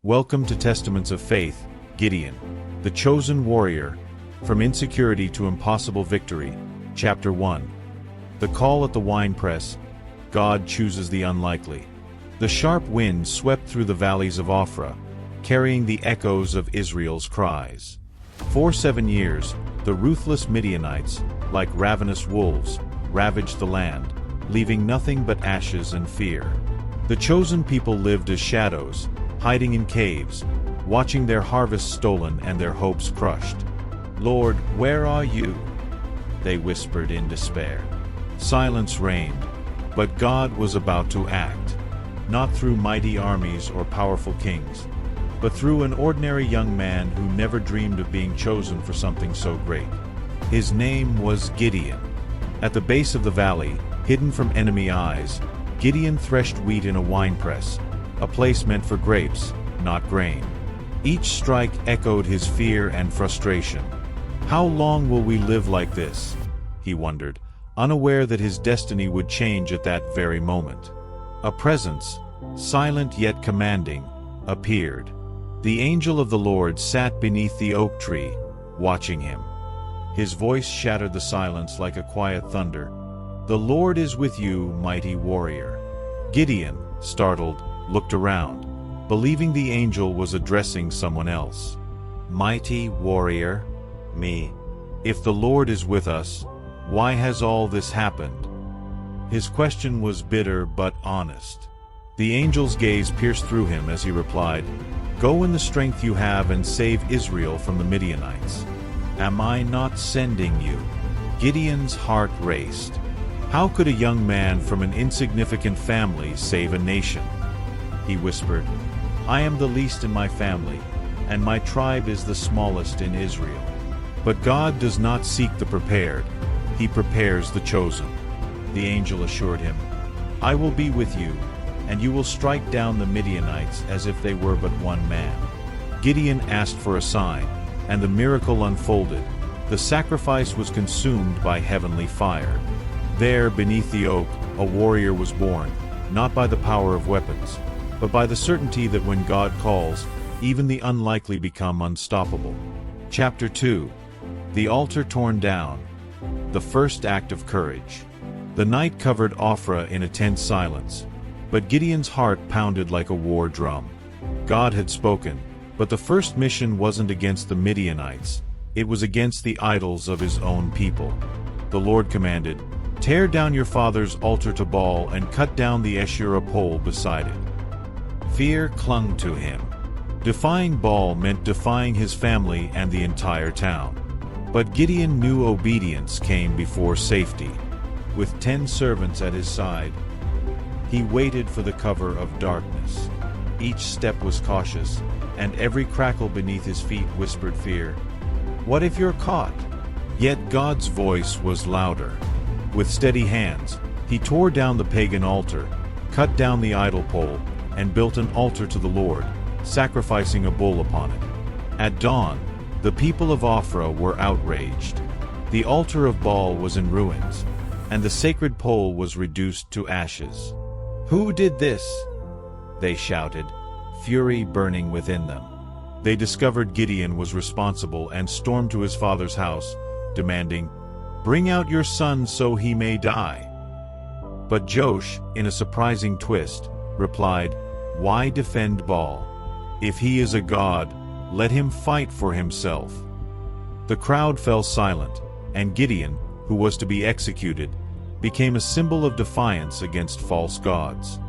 Welcome to Testaments of Faith, Gideon, the chosen warrior, from insecurity to impossible victory. Chapter 1. The call at the winepress. God chooses the unlikely. The sharp wind swept through the valleys of Ophrah, carrying the echoes of Israel's cries. For 7 years, the ruthless Midianites, like ravenous wolves, ravaged the land, leaving nothing but ashes and fear. The chosen people lived as shadows, hiding in caves, watching their harvest stolen and their hopes crushed. "Lord, where are you?" they whispered in despair. Silence reigned, but God was about to act, not through mighty armies or powerful kings, but through an ordinary young man who never dreamed of being chosen for something so great. His name was Gideon. At the base of the valley, hidden from enemy eyes, Gideon threshed wheat in a winepress, a place meant for grapes, not grain. Each strike echoed his fear and frustration. How long will we live like this? He wondered, unaware that his destiny would change at that very moment. A presence, silent yet commanding, appeared. The angel of the Lord sat beneath the oak tree, watching him. His voice shattered the silence like a quiet thunder. "The Lord is with you, mighty warrior." Gideon, startled, looked around, believing the angel was addressing someone else. "Mighty warrior? Me? If the Lord is with us, why has all this happened?" His question was bitter but honest. The angel's gaze pierced through him as he replied, "Go in the strength you have and save Israel from the Midianites. Am I not sending you?" Gideon's heart raced. How could a young man from an insignificant family save a nation? He whispered, "I am the least in my family, and my tribe is the smallest in Israel." But God does not seek the prepared, He prepares the chosen. The angel assured him, "I will be with you, and you will strike down the Midianites as if they were but one man." Gideon asked for a sign, and the miracle unfolded. The sacrifice was consumed by heavenly fire. There, beneath the oak, a warrior was born, not by the power of weapons, but by the certainty that when God calls, even the unlikely become unstoppable. Chapter 2. The altar torn down. The first act of courage. The night covered Ophrah in a tense silence, but Gideon's heart pounded like a war drum. God had spoken, but the first mission wasn't against the Midianites, it was against the idols of his own people. The Lord commanded, "Tear down your father's altar to Baal and cut down the Asherah pole beside it." Fear clung to him. Defying Baal meant defying his family and the entire town. But Gideon knew obedience came before safety. With 10 servants at his side, he waited for the cover of darkness. Each step was cautious, and every crackle beneath his feet whispered fear. What if you're caught? Yet God's voice was louder. With steady hands, he tore down the pagan altar, cut down the idol pole, and built an altar to the Lord, sacrificing a bull upon it. At dawn, the people of Ophrah were outraged. The altar of Baal was in ruins, and the sacred pole was reduced to ashes. "Who did this?" they shouted, fury burning within them. They discovered Gideon was responsible and stormed to his father's house, demanding, "Bring out your son so he may die." But Joash, in a surprising twist, replied, "Why defend Baal? If he is a god, let him fight for himself." The crowd fell silent, and Gideon, who was to be executed, became a symbol of defiance against false gods.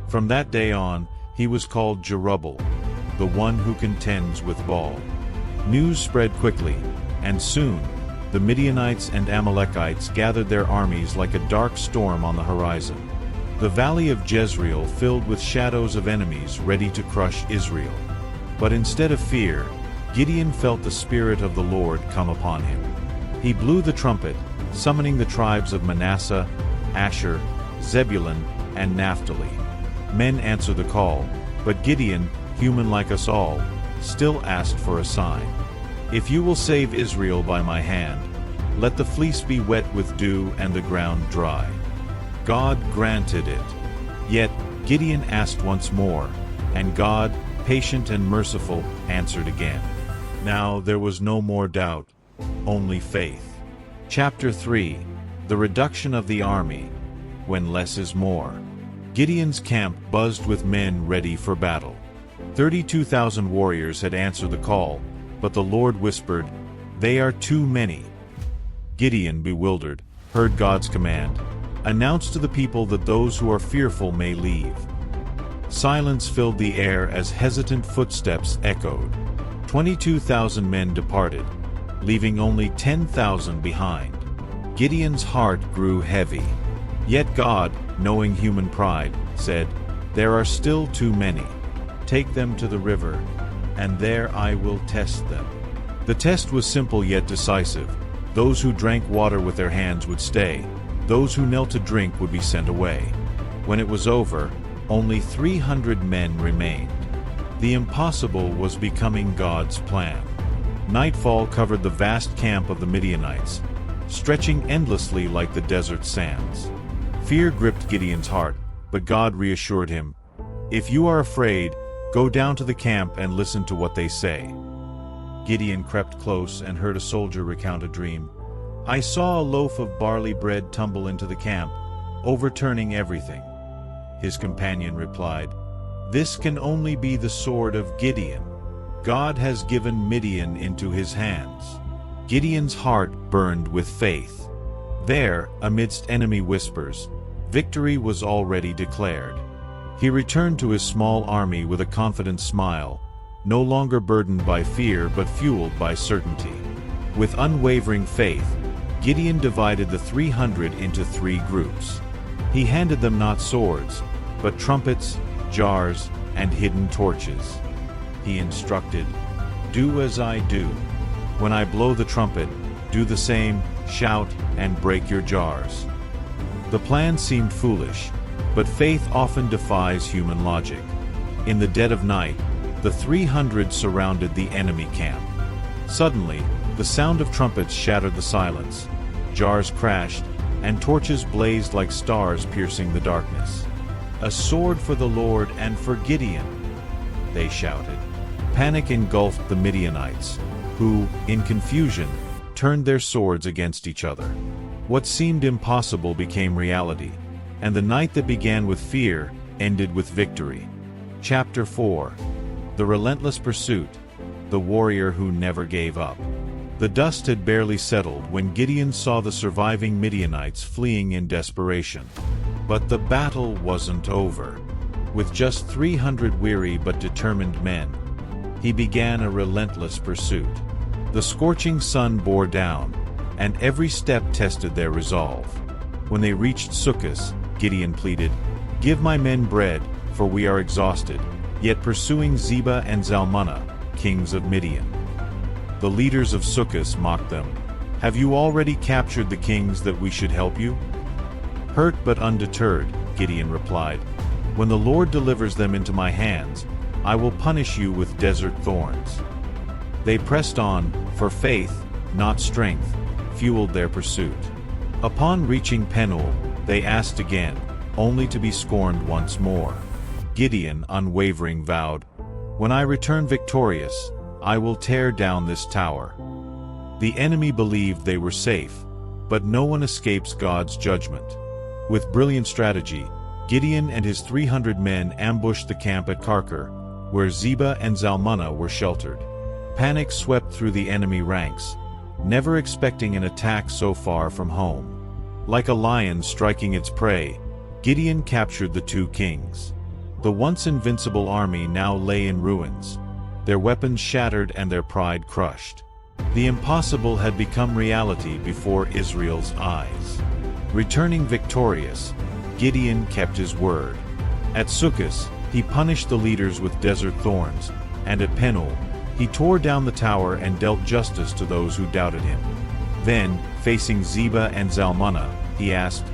From that day on, he was called Jerubbaal, the one who contends with Baal. News spread quickly, and soon, the Midianites and Amalekites gathered their armies like a dark storm on the horizon. The valley of Jezreel filled with shadows of enemies ready to crush Israel. But instead of fear, Gideon felt the Spirit of the Lord come upon him. He blew the trumpet, summoning the tribes of Manasseh, Asher, Zebulun, and Naphtali. Men answered the call, but Gideon, human like us all, still asked for a sign. "If you will save Israel by my hand, let the fleece be wet with dew and the ground dry." God granted it. Yet Gideon asked once more, and God, patient and merciful, answered again. Now there was no more doubt, only faith. Chapter 3. The reduction of the army, when less is more. Gideon's camp buzzed with men ready for battle. 32,000 warriors had answered the call, but the Lord whispered, "They are too many." Gideon, bewildered, heard God's command, "Announce to the people that those who are fearful may leave." Silence filled the air as hesitant footsteps echoed. 22,000 men departed, leaving only 10,000 behind. Gideon's heart grew heavy. Yet God, knowing human pride, said, "There are still too many. Take them to the river, and there I will test them." The test was simple yet decisive. Those who drank water with their hands would stay. Those who knelt to drink would be sent away. When it was over, only 300 men remained. The impossible was becoming God's plan. Nightfall covered the vast camp of the Midianites, stretching endlessly like the desert sands. Fear gripped Gideon's heart, but God reassured him, "If you are afraid, go down to the camp and listen to what they say." Gideon crept close and heard a soldier recount a dream. "I saw a loaf of barley bread tumble into the camp, overturning everything." His companion replied, "This can only be the sword of Gideon. God has given Midian into his hands." Gideon's heart burned with faith. There, amidst enemy whispers, victory was already declared. He returned to his small army with a confident smile, no longer burdened by fear but fueled by certainty. With unwavering faith, Gideon divided the 300 into 3 groups. He handed them not swords, but trumpets, jars, and hidden torches. He instructed, "Do as I do. When I blow the trumpet, do the same, shout, and break your jars." The plan seemed foolish, but faith often defies human logic. In the dead of night, the 300 surrounded the enemy camp. Suddenly, the sound of trumpets shattered the silence. Jars crashed, and torches blazed like stars piercing the darkness. "A sword for the Lord and for Gideon," they shouted. Panic engulfed the Midianites, who, in confusion, turned their swords against each other. What seemed impossible became reality, and the night that began with fear ended with victory. Chapter 4. The relentless pursuit, the warrior who never gave up. The dust had barely settled when Gideon saw the surviving Midianites fleeing in desperation. But the battle wasn't over. With just 300 weary but determined men, he began a relentless pursuit. The scorching sun bore down, and every step tested their resolve. When they reached Sukkot, Gideon pleaded, "Give my men bread, for we are exhausted," yet pursuing Zebah and Zalmunna, kings of Midian. The leaders of Sukkot mocked them. "Have you already captured the kings that we should help you?" "Hurt but undeterred," Gideon replied, "when the Lord delivers them into my hands, I will punish you with desert thorns." They pressed on, for faith, not strength, fueled their pursuit. Upon reaching Penuel, they asked again, only to be scorned once more. Gideon, unwavering, vowed, "When I return victorious, I will tear down this tower." The enemy believed they were safe, but no one escapes God's judgment. With brilliant strategy, Gideon and his 300 men ambushed the camp at Karkar, where Zebah and Zalmunna were sheltered. Panic swept through the enemy ranks, never expecting an attack so far from home. Like a lion striking its prey, Gideon captured the 2 kings. The once invincible army now lay in ruins, their weapons shattered and their pride crushed. The impossible had become reality before Israel's eyes. Returning victorious, Gideon kept his word. At Sukkot, he punished the leaders with desert thorns, and at Penuel, he tore down the tower and dealt justice to those who doubted him. Then, facing Zebah and Zalmunna, he asked,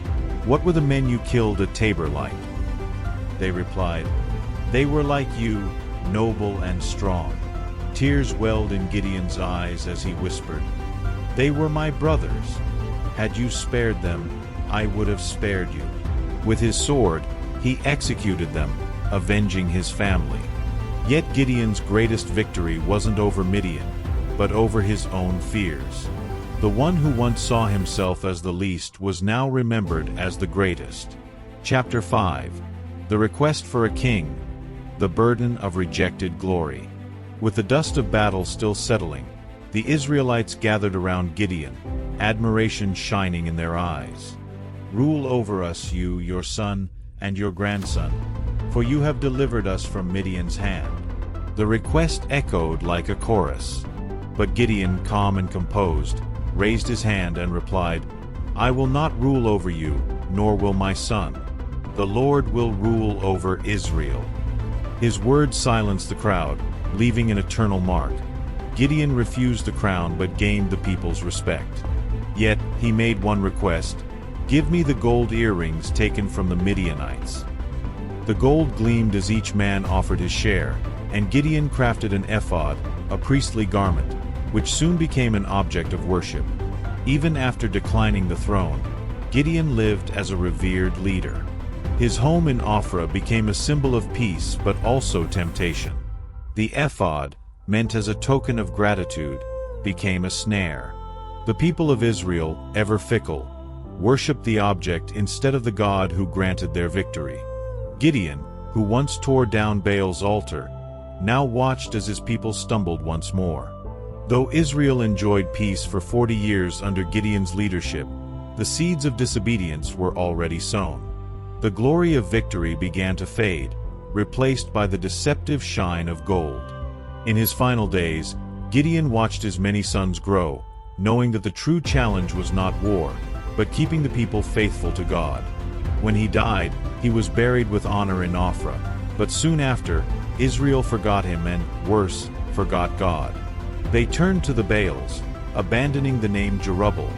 "What were the men you killed at Tabor like?" They replied, "They were like you, noble and strong." Tears welled in Gideon's eyes as he whispered, "They were my brothers. Had you spared them, I would have spared you." With his sword, he executed them, avenging his family. Yet Gideon's greatest victory wasn't over Midian, but over his own fears. The one who once saw himself as the least was now remembered as the greatest. Chapter 5. The Request for a King. The Burden of Rejected Glory. With the dust of battle still settling, the Israelites gathered around Gideon, admiration shining in their eyes. "Rule over us, you, your son, and your grandson, for you have delivered us from Midian's hand." The request echoed like a chorus. But Gideon, calm and composed, raised his hand and replied, "I will not rule over you, nor will my son. The Lord will rule over Israel." His words silenced the crowd, leaving an eternal mark. Gideon refused the crown but gained the people's respect. Yet, he made one request: "Give me the gold earrings taken from the Midianites." The gold gleamed as each man offered his share, and Gideon crafted an ephod, a priestly garment, which soon became an object of worship. Even after declining the throne, Gideon lived as a revered leader. His home in Ophrah became a symbol of peace but also temptation. The ephod, meant as a token of gratitude, became a snare. The people of Israel, ever fickle, worshipped the object instead of the God who granted their victory. Gideon, who once tore down Baal's altar, now watched as his people stumbled once more. Though Israel enjoyed peace for 40 years under Gideon's leadership, the seeds of disobedience were already sown. The glory of victory began to fade, replaced by the deceptive shine of gold. In his final days, Gideon watched his many sons grow, knowing that the true challenge was not war, but keeping the people faithful to God. When he died, he was buried with honor in Ophrah, but soon after, Israel forgot him and, worse, forgot God. They turned to the Baals, abandoning the name Jerubbaal,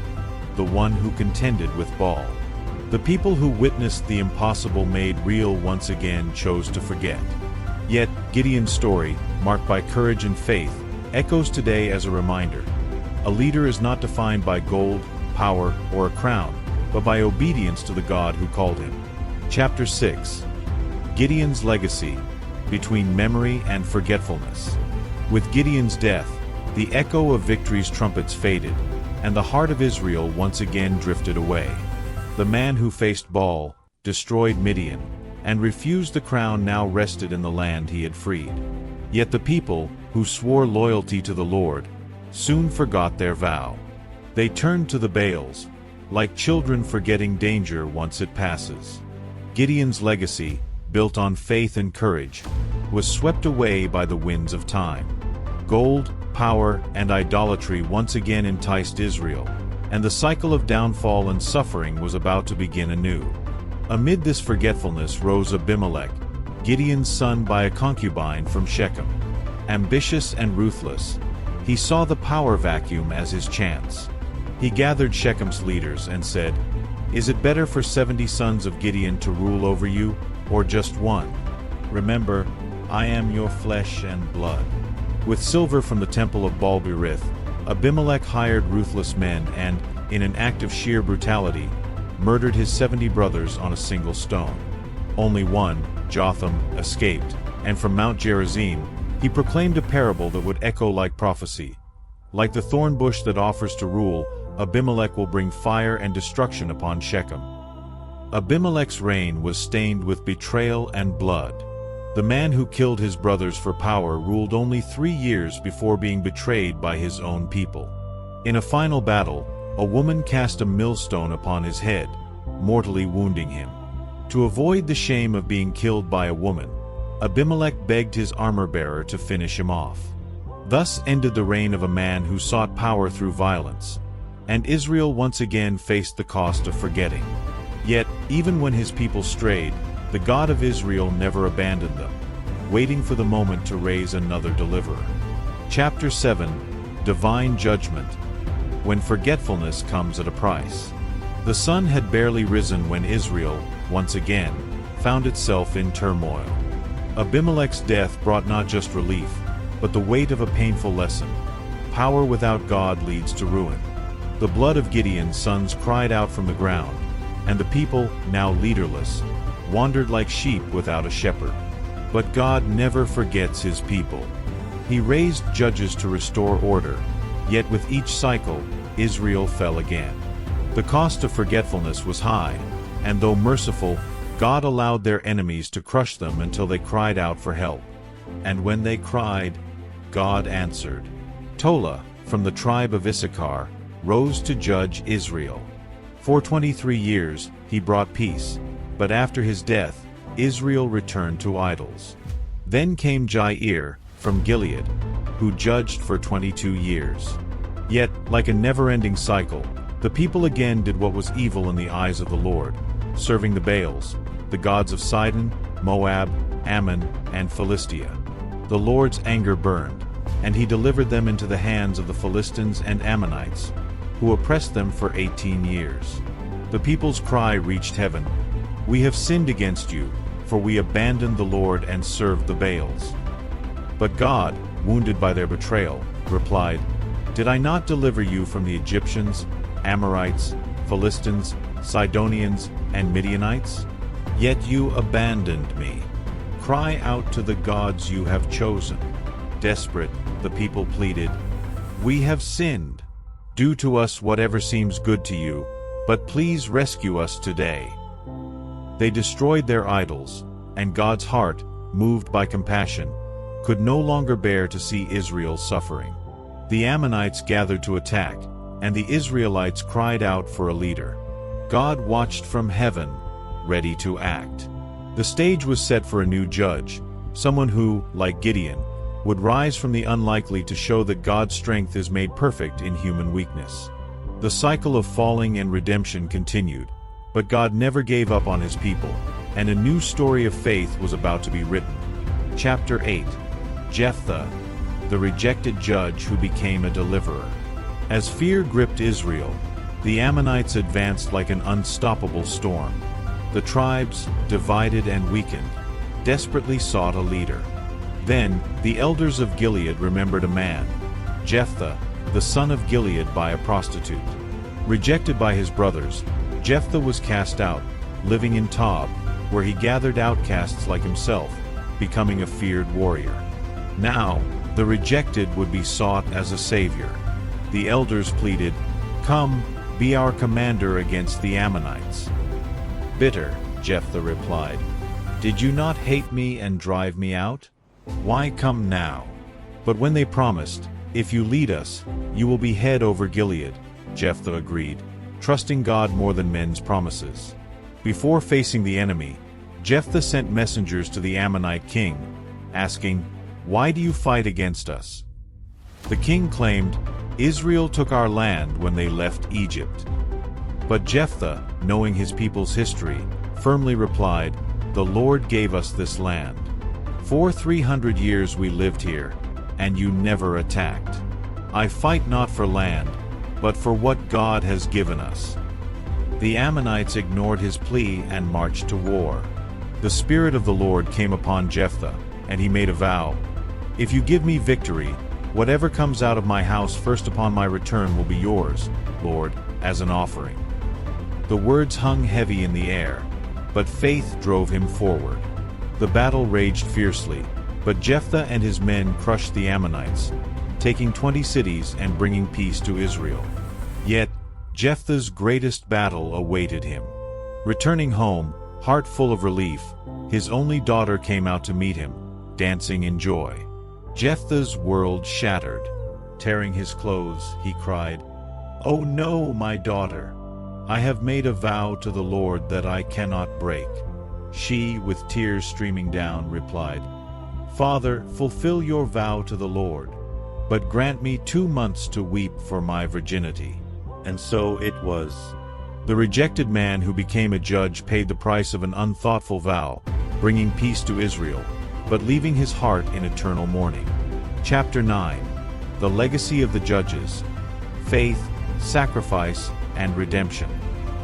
the one who contended with Baal. The people who witnessed the impossible made real once again chose to forget. Yet, Gideon's story, marked by courage and faith, echoes today as a reminder. A leader is not defined by gold, power, or a crown, but by obedience to the God who called him. Chapter 6. Gideon's Legacy, Between Memory and Forgetfulness. With Gideon's death, the echo of victory's trumpets faded, and the heart of Israel once again drifted away. The man who faced Baal, destroyed Midian, and refused the crown now rested in the land he had freed. Yet the people, who swore loyalty to the Lord, soon forgot their vow. They turned to the Baals, like children forgetting danger once it passes. Gideon's legacy, built on faith and courage, was swept away by the winds of time. Gold, power, and idolatry once again enticed Israel, and the cycle of downfall and suffering was about to begin anew. Amid this forgetfulness rose Abimelech, Gideon's son by a concubine from Shechem. Ambitious and ruthless, he saw the power vacuum as his chance. He gathered Shechem's leaders and said, "Is it better for 70 sons of Gideon to rule over you, or just one? Remember, I am your flesh and blood." With silver from the temple of Baal-berith, Abimelech hired ruthless men and, in an act of sheer brutality, murdered his 70 brothers on a single stone. Only one, Jotham, escaped, and from Mount Gerizim, he proclaimed a parable that would echo like prophecy. Like the thorn bush that offers to rule, Abimelech will bring fire and destruction upon Shechem. Abimelech's reign was stained with betrayal and blood. The man who killed his brothers for power ruled only 3 years before being betrayed by his own people. In a final battle, a woman cast a millstone upon his head, mortally wounding him. To avoid the shame of being killed by a woman, Abimelech begged his armor-bearer to finish him off. Thus ended the reign of a man who sought power through violence, and Israel once again faced the cost of forgetting. Yet, even when his people strayed, the God of Israel never abandoned them, waiting for the moment to raise another deliverer. Chapter 7. Divine Judgment. When forgetfulness comes at a price. The sun had barely risen when Israel, once again, found itself in turmoil. Abimelech's death brought not just relief, but the weight of a painful lesson. Power without God leads to ruin. The blood of Gideon's sons cried out from the ground, and the people, now leaderless, wandered like sheep without a shepherd. But God never forgets his people. He raised judges to restore order, yet with each cycle, Israel fell again. The cost of forgetfulness was high, and though merciful, God allowed their enemies to crush them until they cried out for help. And when they cried, God answered. Tola, from the tribe of Issachar, rose to judge Israel. For 23 years he brought peace, but after his death, Israel returned to idols. Then came Jair, from Gilead, who judged for 22 years. Yet, like a never-ending cycle, the people again did what was evil in the eyes of the Lord, serving the Baals, the gods of Sidon, Moab, Ammon, and Philistia. The Lord's anger burned, and he delivered them into the hands of the Philistines and Ammonites, who oppressed them for 18 years. The people's cry reached heaven, "We have sinned against you, for we abandoned the Lord and served the Baals." But God, wounded by their betrayal, replied, "Did I not deliver you from the Egyptians, Amorites, Philistines, Sidonians, and Midianites? Yet you abandoned me. Cry out to the gods you have chosen." Desperate, the people pleaded, "We have sinned. Do to us whatever seems good to you, but please rescue us today." They destroyed their idols, and God's heart, moved by compassion, could no longer bear to see Israel suffering. The Ammonites gathered to attack, and the Israelites cried out for a leader. God watched from heaven, ready to act. The stage was set for a new judge, someone who, like Gideon, would rise from the unlikely to show that God's strength is made perfect in human weakness. The cycle of falling and redemption continued, but God never gave up on his people, and a new story of faith was about to be written. Chapter 8. Jephthah, the rejected judge who became a deliverer. As fear gripped Israel, the Ammonites advanced like an unstoppable storm. The tribes, divided and weakened, desperately sought a leader. Then, the elders of Gilead remembered a man, Jephthah, the son of Gilead by a prostitute. Rejected by his brothers, Jephthah was cast out, living in Tob, where he gathered outcasts like himself, becoming a feared warrior. Now, the rejected would be sought as a savior. The elders pleaded, "Come, be our commander against the Ammonites." Bitter, Jephthah replied, "Did you not hate me and drive me out? Why come now?" But when they promised, "If you lead us, you will be head over Gilead," Jephthah agreed, trusting God more than men's promises. Before facing the enemy, Jephthah sent messengers to the Ammonite king, asking, "Why do you fight against us?" The king claimed, "Israel took our land when they left Egypt." But Jephthah, knowing his people's history, firmly replied, "The Lord gave us this land. For 300 years we lived here, and you never attacked. I fight not for land, but for what God has given us." The Ammonites ignored his plea and marched to war. The Spirit of the Lord came upon Jephthah, and he made a vow, "If you give me victory, whatever comes out of my house first upon my return will be yours, Lord, as an offering." The words hung heavy in the air, but faith drove him forward. The battle raged fiercely, but Jephthah and his men crushed the Ammonites, taking 20 cities and bringing peace to Israel. Yet, Jephthah's greatest battle awaited him. Returning home, heart full of relief, his only daughter came out to meet him, dancing in joy. Jephthah's world shattered. Tearing his clothes, he cried, "Oh no, my daughter! I have made a vow to the Lord that I cannot break." She, with tears streaming down, replied, "Father, fulfill your vow to the Lord, but grant me 2 months to weep for my virginity." And so it was. The rejected man who became a judge paid the price of an unthoughtful vow, bringing peace to Israel, but leaving his heart in eternal mourning. Chapter 9. The Legacy of the Judges. Faith, Sacrifice, and Redemption.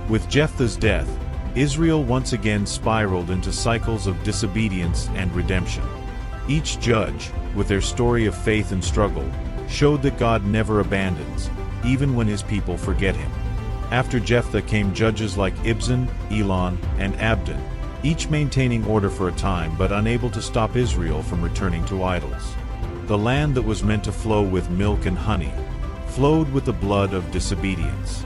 With Jephthah's death, Israel once again spiraled into cycles of disobedience and redemption. Each judge, with their story of faith and struggle, showed that God never abandons, even when his people forget him. After Jephthah came judges like Ibzan, Elon, and Abdon, each maintaining order for a time but unable to stop Israel from returning to idols. The land that was meant to flow with milk and honey flowed with the blood of disobedience.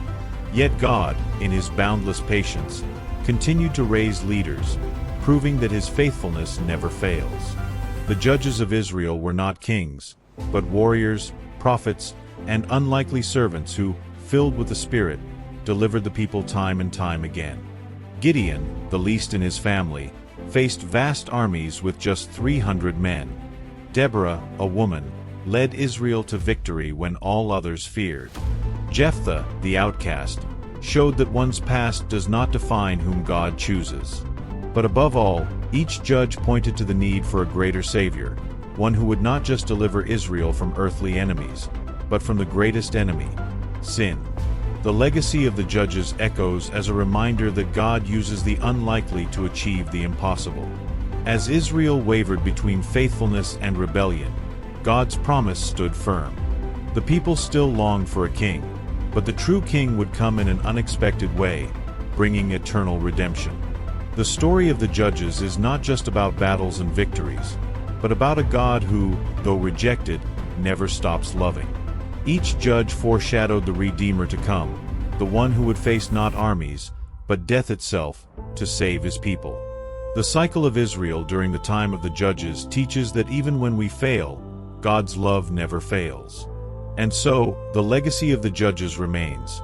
Yet God, in his boundless patience, continued to raise leaders, proving that his faithfulness never fails. The judges of Israel were not kings, but warriors, prophets, and unlikely servants who, filled with the Spirit, delivered the people time and time again. Gideon, the least in his family, faced vast armies with just 300 men. Deborah, a woman, led Israel to victory when all others feared. Jephthah, the outcast, showed that one's past does not define whom God chooses. But above all, each judge pointed to the need for a greater Savior, one who would not just deliver Israel from earthly enemies, but from the greatest enemy, sin. The legacy of the judges echoes as a reminder that God uses the unlikely to achieve the impossible. As Israel wavered between faithfulness and rebellion, God's promise stood firm. The people still longed for a king, but the true king would come in an unexpected way, bringing eternal redemption. The story of the judges is not just about battles and victories, but about a God who, though rejected, never stops loving. Each judge foreshadowed the Redeemer to come, the one who would face not armies, but death itself, to save his people. The cycle of Israel during the time of the judges teaches that even when we fail, God's love never fails. And so, the legacy of the judges remains.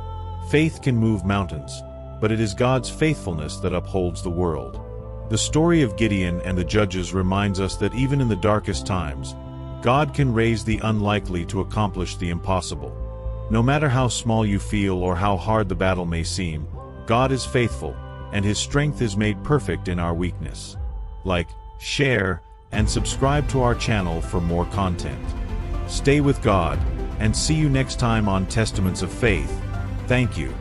Faith can move mountains, but it is God's faithfulness that upholds the world. The story of Gideon and the judges reminds us that even in the darkest times, God can raise the unlikely to accomplish the impossible. No matter how small you feel or how hard the battle may seem, God is faithful, and his strength is made perfect in our weakness. Like, share, and subscribe to our channel for more content. Stay with God, and see you next time on Testaments of Faith. Thank you.